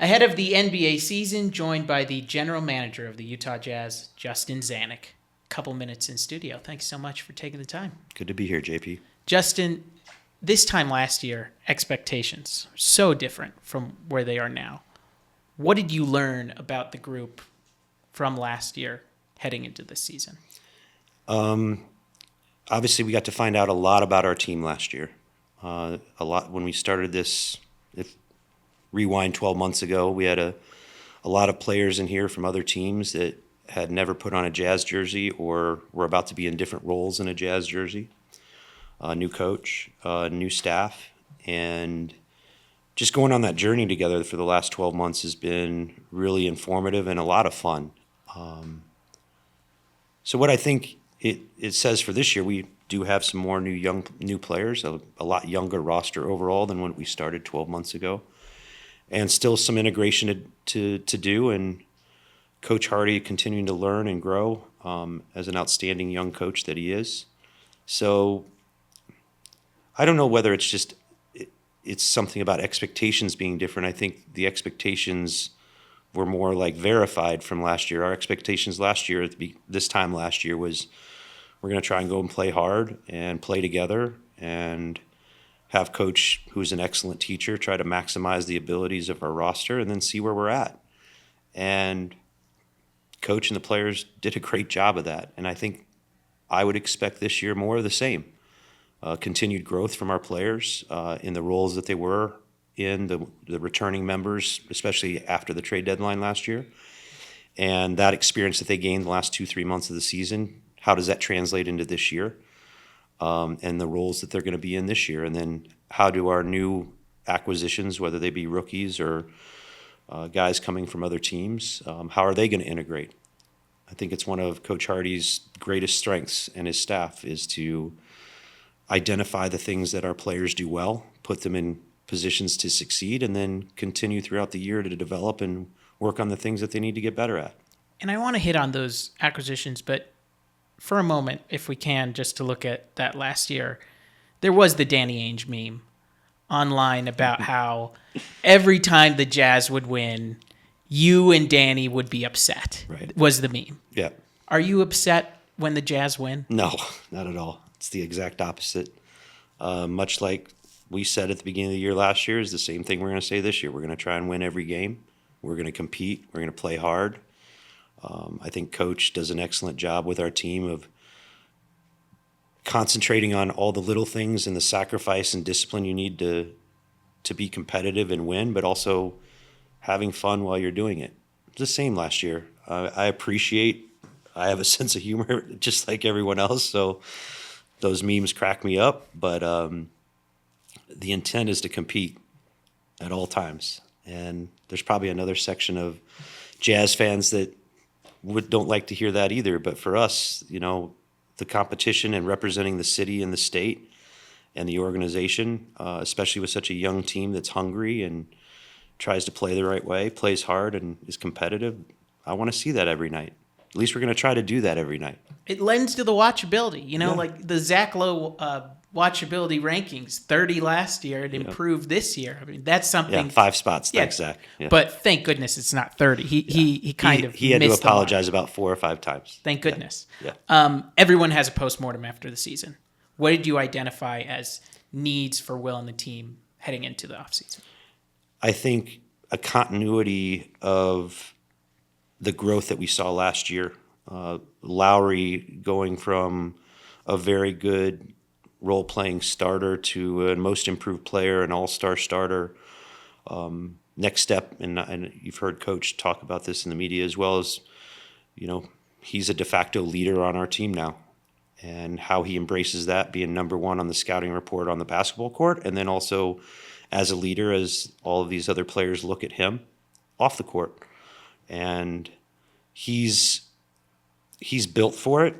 Ahead of the NBA season, joined by the general manager of the Utah Jazz, Justin Zanuck. Couple minutes in studio. Thanks so much for taking the time. Good to be here, JP. Justin, this time last year, expectations are so different from where they are now. What did you learn about the group from last year heading into this season? Obviously, we got to find out a lot about our team last year. A lot when we started this. If rewind 12 months ago, we had a lot of players in here from other teams that had never put on a Jazz jersey or were about to be in different roles in a Jazz jersey. New coach, new staff, and just going on that journey together for the last 12 months has been really informative and a lot of fun. So what I think it says for this year, we do have some more new players, a lot younger roster overall than when we started 12 months ago, and still some integration to do, and Coach Hardy continuing to learn and grow as an outstanding young coach that he is. So I don't know whether it's something about expectations being different. I think the expectations were more like verified from last year. Our expectations last year, this time last year, was we're going to try and go and play hard and play together and have Coach, who's an excellent teacher, try to maximize the abilities of our roster and then see where we're at. And Coach and the players did a great job of that. And I think I would expect this year more of the same. Continued growth from our players in the roles that they were in, the returning members, especially after the trade deadline last year. And that experience that they gained the last 2-3 months of the season, how does that translate into this year? And the roles that they're going to be in this year. And then how do our new acquisitions, whether they be rookies or guys coming from other teams, how are they going to integrate? I think it's one of Coach Hardy's greatest strengths and his staff is to identify the things that our players do well, put them in positions to succeed, and then continue throughout the year to develop and work on the things that they need to get better at. And I want to hit on those acquisitions, but for a moment, if we can, just to look at that last year, there was the Danny Ainge meme online about how every time the Jazz would win, you and Danny would be upset. Right. Was the meme. Yeah. Are you upset when the Jazz win? No, not at all. It's the exact opposite. Much like we said at the beginning of the year last year is the same thing we're going to say this year. We're going to try and win every game. We're going to compete. We're going to play hard. I think Coach does an excellent job with our team of concentrating on all the little things and the sacrifice and discipline you need to be competitive and win, but also having fun while you're doing it. It's the same last year. I have a sense of humor just like everyone else, so those memes crack me up, but the intent is to compete at all times. And there's probably another section of Jazz fans that don't like to hear that either. But for us, the competition and representing the city and the state and the organization, especially with such a young team that's hungry and tries to play the right way, plays hard and is competitive, I want to see that every night. At least we're going to try to do that every night. It lends to the watchability. Like the Zach Lowe watchability rankings, 30 last year, it improved this year. I mean, that's something. Yeah, 5 spots. Thanks, Zach. Yeah. But thank goodness it's not 30. He kind of he had to missed apologize about 4 or 5 times. Thank goodness. Yeah. Everyone has a postmortem after the season. What did you identify as needs for Will and the team heading into the offseason? I think a continuity of the growth that we saw last year. Lowry going from a very good role-playing starter to a most improved player, an all-star starter. Next step, and you've heard Coach talk about this in the media as well, as he's a de facto leader on our team now, and how he embraces that, being number one on the scouting report on the basketball court, and then also as a leader as all of these other players look at him off the court. And he's built for it.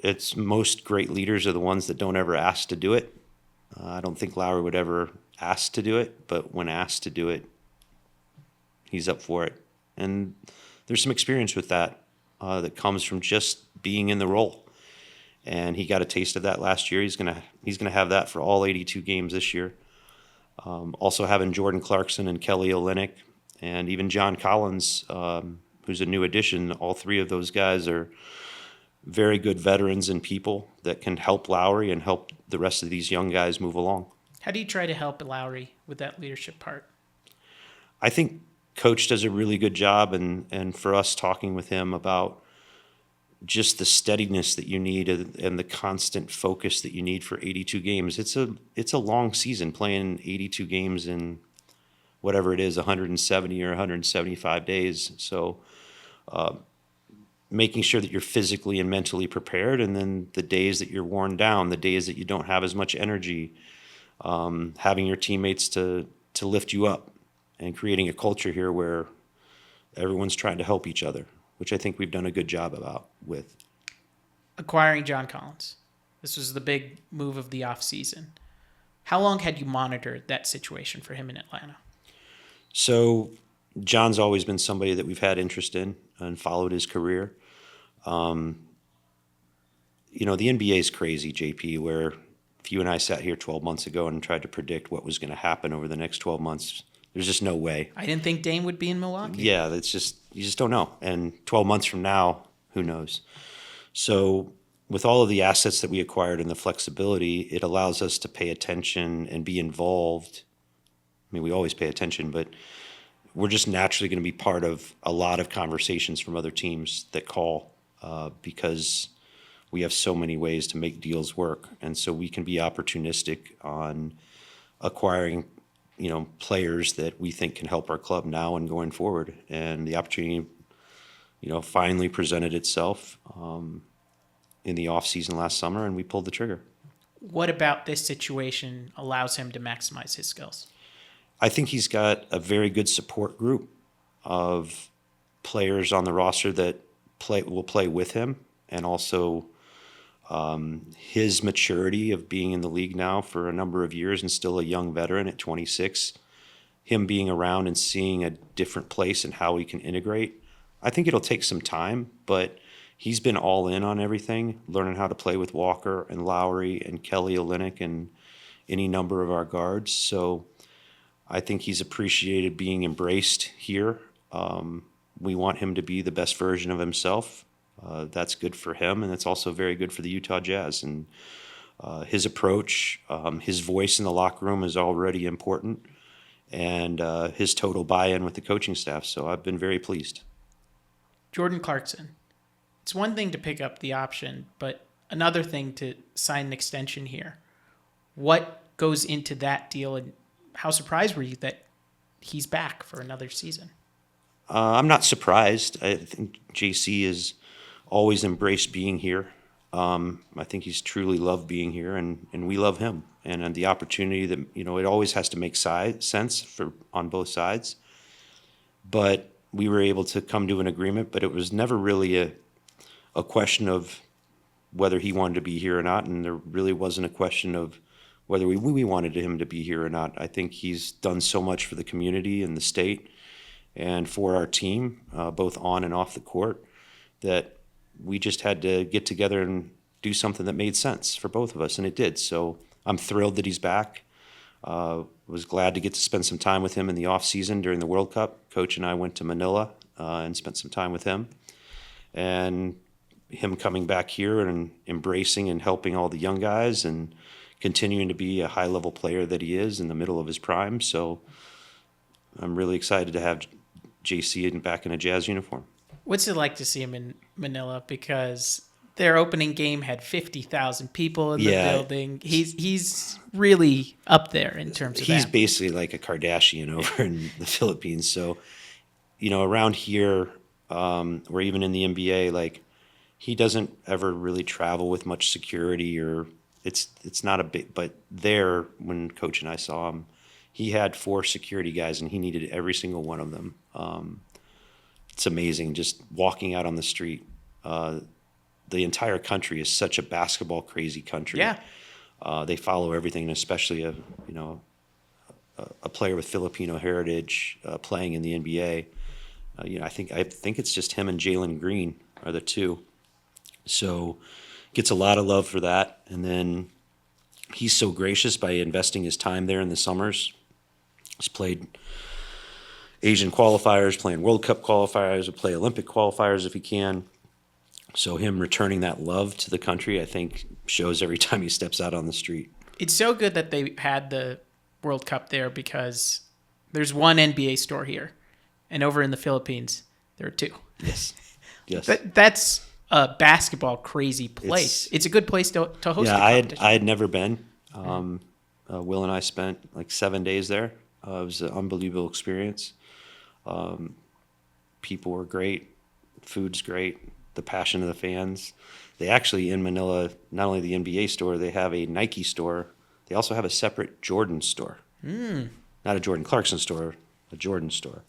It's most great leaders are the ones that don't ever ask to do it. I don't think Lowry would ever ask to do it, but when asked to do it, he's up for it. And there's some experience with that that comes from just being in the role. And he got a taste of that last year. He's gonna have that for all 82 games this year. Also having Jordan Clarkson and Kelly Olynyk And even John Collins, who's a new addition, all three of those guys are very good veterans and people that can help Lowry and help the rest of these young guys move along. How do you try to help Lowry with that leadership part? I think Coach does a really good job, and for us talking with him about just the steadiness that you need and the constant focus that you need for 82 games. It's a long season, playing 82 games in whatever it is, 170 or 175 days. So making sure that you're physically and mentally prepared, and then the days that you're worn down, the days that you don't have as much energy, having your teammates to lift you up, and creating a culture here where everyone's trying to help each other, which I think we've done a good job with. Acquiring John Collins. This was the big move of the offseason. How long had you monitored that situation for him in Atlanta? So John's always been somebody that we've had interest in and followed his career. The NBA is crazy, JP, where if you and I sat here 12 months ago and tried to predict what was going to happen over the next 12 months, there's just no way. I didn't think Dame would be in Milwaukee. Yeah, you just don't know. And 12 months from now, who knows? So with all of the assets that we acquired and the flexibility, it allows us to pay attention and be involved. I mean, we always pay attention, but we're just naturally going to be part of a lot of conversations from other teams that call because we have so many ways to make deals work. And so we can be opportunistic on acquiring players that we think can help our club now and going forward. And the opportunity, finally presented itself in the offseason last summer, and we pulled the trigger. What about this situation allows him to maximize his skills? I think he's got a very good support group of players on the roster that will play with him, and also his maturity of being in the league now for a number of years and still a young veteran at 26, him being around and seeing a different place and how he can integrate. I think it'll take some time, but he's been all in on everything, learning how to play with Walker and Lowry and Kelly Olynyk and any number of our guards. So I think he's appreciated being embraced here. We want him to be the best version of himself. That's good for him, and it's also very good for the Utah Jazz. And his approach, his voice in the locker room is already important, and his total buy-in with the coaching staff. So I've been very pleased. Jordan Clarkson. It's one thing to pick up the option, but another thing to sign an extension here. What goes into that deal, and how surprised were you that he's back for another season? I'm not surprised. I think JC has always embraced being here. I think he's truly loved being here, and we love him. And the opportunity that, it always has to make sense on both sides. But we were able to come to an agreement, but it was never really a question of whether he wanted to be here or not, and there really wasn't a question of whether we wanted him to be here or not. I think he's done so much for the community and the state and for our team, both on and off the court, that we just had to get together and do something that made sense for both of us, and it did. So I'm thrilled that he's back. Was glad to get to spend some time with him in the off season during the World Cup. Coach and I went to Manila and spent some time with him. And him coming back here and embracing and helping all the young guys and continuing to be a high-level player that he is in the middle of his prime. So I'm really excited to have JC back in a Jazz uniform. What's it like to see him in Manila? Because their opening game had 50,000 people in the building. He's really up there in terms of that. He's basically like a Kardashian over in the Philippines. So, around here, or even in the NBA, he doesn't ever really travel with much security, or it's not a big, but there, when Coach and I saw him, he had 4 security guys and he needed every single one of them. It's amazing just walking out on the street. The entire country is such a basketball crazy country. Yeah. They follow everything, and especially a player with Filipino heritage playing in the NBA. I think it's just him and Jalen Green are the two. So gets a lot of love for that. And then he's so gracious by investing his time there in the summers. He's played Asian qualifiers, playing World Cup qualifiers, will play Olympic qualifiers if he can. So him returning that love to the country, I think, shows every time he steps out on the street. It's so good that they had the World Cup there because there's one NBA store here, and over in the Philippines there are two. Yes. Yes. That's a basketball crazy place. It's a good place to host. Yeah, a competition. I had never been. Will and I spent like 7 days there. It was an unbelievable experience. People were great. Food's great. The passion of the fans. They actually, in Manila, not only the NBA store, they have a Nike store. They also have a separate Jordan store. Not a Jordan Clarkson store, a Jordan store,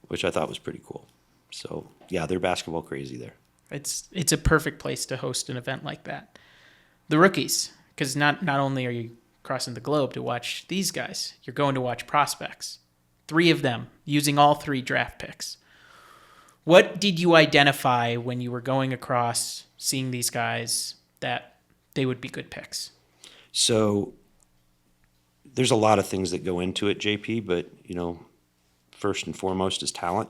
which I thought was pretty cool. So, yeah, they're basketball crazy there. It's a perfect place to host an event like that. The rookies, because not only are you crossing the globe to watch these guys, you're going to watch prospects. 3 of them, using all 3 draft picks. What did you identify when you were going across, seeing these guys, that they would be good picks? So there's a lot of things that go into it, JP, but, first and foremost is talent.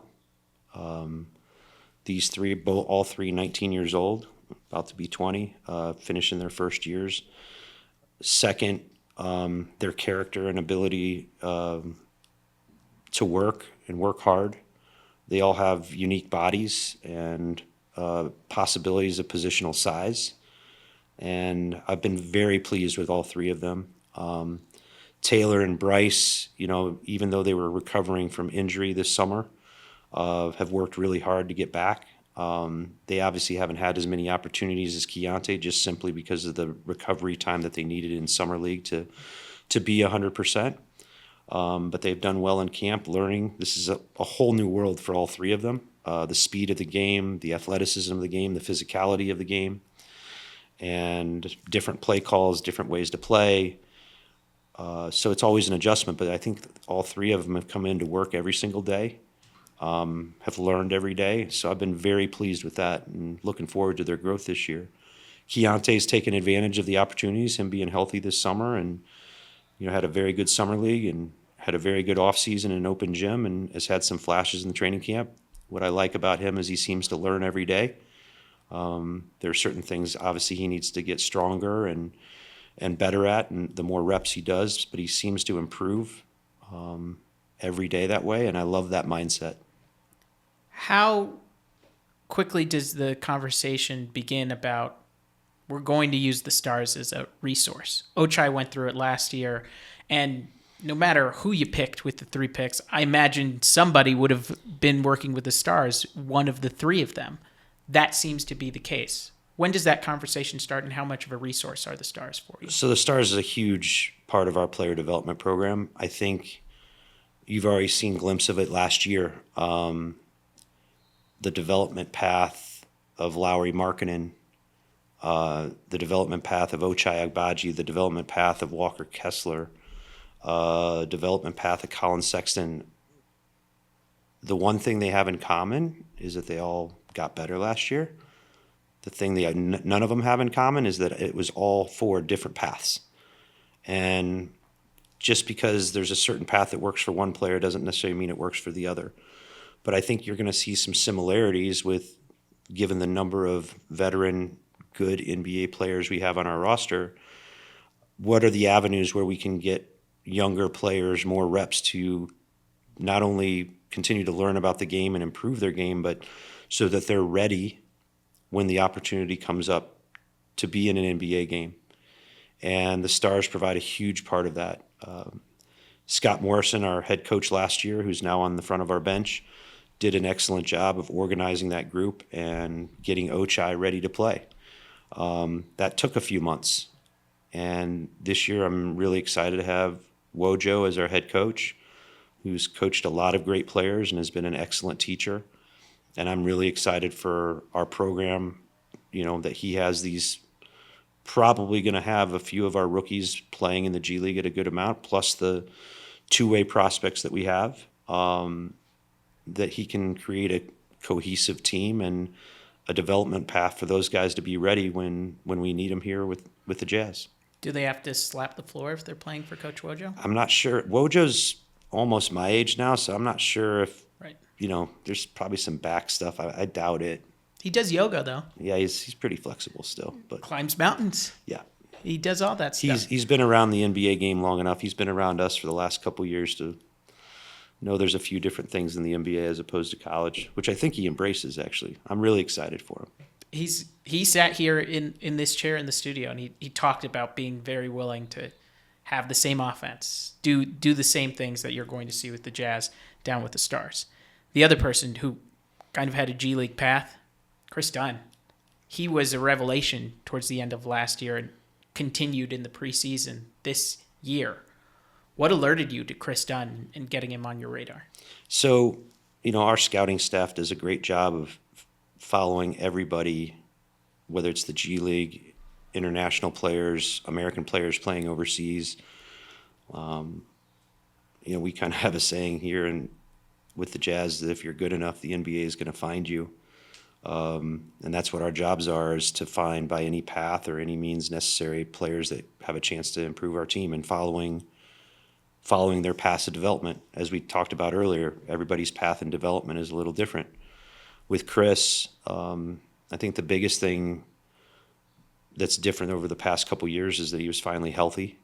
These 3, all 3, 19 years old, about to be 20, finishing their first years. Second, their character and ability to work and work hard. They all have unique bodies and possibilities of positional size. And I've been very pleased with all 3 of them. Taylor and Bryce, even though they were recovering from injury this summer, have worked really hard to get back. They obviously haven't had as many opportunities as Keontae, just simply because of the recovery time that they needed in summer league to be 100%. But they've done well in camp, learning. This is a whole new world for all 3 of them. The speed of the game, the athleticism of the game, the physicality of the game, and different play calls, different ways to play. So it's always an adjustment, but I think all 3 of them have come in to work every single day, have learned every day. So I've been very pleased with that and looking forward to their growth this year. Keontae's taken advantage of the opportunities, him being healthy this summer, and had a very good summer league and had a very good offseason and open gym, and has had some flashes in the training camp. What I like about him is he seems to learn every day. There are certain things, obviously, he needs to get stronger and better at, and the more reps he does, but he seems to improve every day that way, and I love that mindset. How quickly does the conversation begin about we're going to use the stars as a resource? Ochai went through it last year, and no matter who you picked with the 3 picks, I imagine somebody would have been working with the stars, one of the 3 of them. That seems to be the case. When does that conversation start, and how much of a resource are the stars for you? So the stars is a huge part of our player development program. I think you've already seen a glimpse of it last year. The development path of Lowry Markkanen, the development path of Ochai Agbaji, the development path of Walker Kessler, development path of Colin Sexton. The one thing they have in common is that they all got better last year. The thing none of them have in common is that it was all 4 different paths. And just because there's a certain path that works for one player doesn't necessarily mean it works for the other. But I think you're going to see some similarities with, given the number of veteran, good NBA players we have on our roster, what are the avenues where we can get younger players more reps to not only continue to learn about the game and improve their game, but so that they're ready when the opportunity comes up to be in an NBA game. And the stars provide a huge part of that. Scott Morrison, our head coach last year, who's now on the front of our bench, did an excellent job of organizing that group and getting Ochai ready to play. That took a few months. And this year I'm really excited to have Wojo as our head coach, who's coached a lot of great players and has been an excellent teacher. And I'm really excited for our program, that he has these, probably going to have a few of our rookies playing in the G League at a good amount, plus the 2-way prospects that we have, that he can create a cohesive team and a development path for those guys to be ready when we need them here with the Jazz. Do they have to slap the floor if they're playing for Coach Wojo? I'm not sure. Wojo's almost my age now, so I'm not sure if, Right. there's probably some back stuff. I doubt it. He does yoga though. Yeah, he's pretty flexible still, but Climbs mountains. yeah. He does all that stuff. He's been around the NBA game long enough. He's been around us for the last couple years to know there's a few different things in the NBA as opposed to college, which I think he embraces, actually. I'm really excited for him. He sat here in this chair in the studio, and he talked about being very willing to have the same offense, do the same things that you're going to see with the Jazz down with the Stars. The other person who kind of had a G League path, Chris Dunn. He was a revelation towards the end of last year and continued in the preseason this year. What alerted you to Chris Dunn and getting him on your radar? So, our scouting staff does a great job of following everybody, whether it's the G League, international players, American players playing overseas. We kind of have a saying here and with the Jazz that if you're good enough, the NBA is going to find you. And that's what our jobs are, is to find by any path or any means necessary players that have a chance to improve our team, and following their paths of development. As we talked about earlier, everybody's path in development is a little different. With Chris, I think the biggest thing that's different over the past couple years is that he was finally healthy,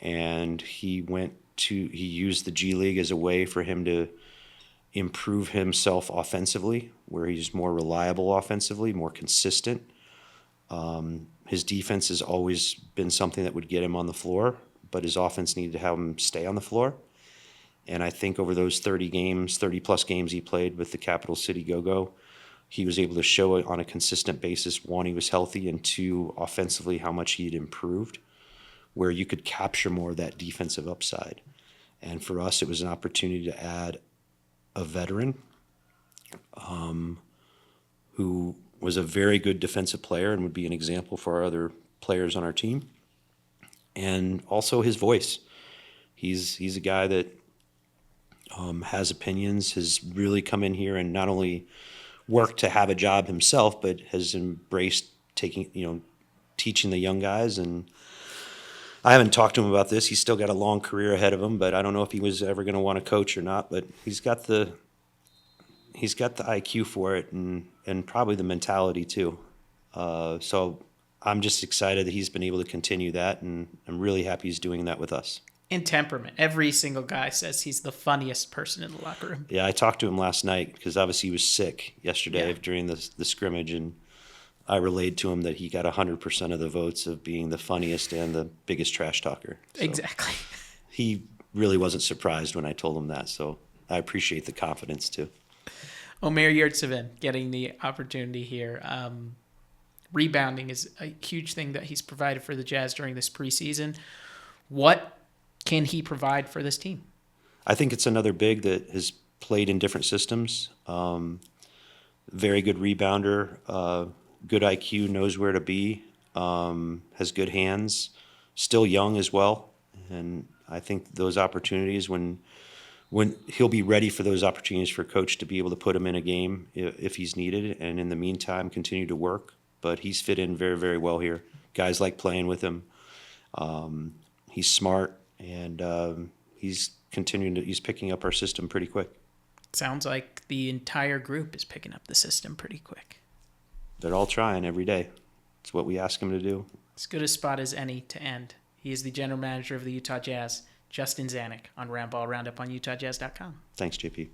and he used the G League as a way for him to improve himself offensively, where he's more reliable offensively, more consistent. His defense has always been something that would get him on the floor, but his offense needed to have him stay on the floor. And I think over those 30-plus games he played with the Capital City Go-Go, he was able to show it on a consistent basis. One, he was healthy, and two, offensively, how much he'd improved, where you could capture more of that defensive upside. And for us, it was an opportunity to add a veteran who was a very good defensive player and would be an example for our other players on our team. And also his voice. He's a guy that has opinions, has really come in here and not only worked to have a job himself, but has embraced teaching the young guys. And I haven't talked to him about this. He's still got a long career ahead of him, but I don't know if he was ever going to want to coach or not. But he's got the IQ for it, and probably the mentality too. So I'm just excited that he's been able to continue that, and I'm really happy he's doing that with us. And temperament. Every single guy says he's the funniest person in the locker room. Yeah, I talked to him last night because obviously he was sick yesterday during the scrimmage, and I relayed to him that he got 100% of the votes of being the funniest and the biggest trash talker. So exactly. He really wasn't surprised when I told him that, so I appreciate the confidence too. Omer Yurtseven getting the opportunity here. Rebounding is a huge thing that he's provided for the Jazz during this preseason. What can he provide for this team? I think it's another big that has played in different systems. Very good rebounder, good IQ, knows where to be, has good hands, still young as well. And I think those opportunities, when he'll be ready for those opportunities for coach to be able to put him in a game if he's needed, and in the meantime continue to work. But he's fit in very, very well here. Guys like playing with him. He's smart, and he's picking up our system pretty quick. Sounds like the entire group is picking up the system pretty quick. They're all trying every day. It's what we ask them to do. As good a spot as any to end. He is the general manager of the Utah Jazz, Justin Zanuck, on Roundball Roundup on UtahJazz.com. Thanks, JP.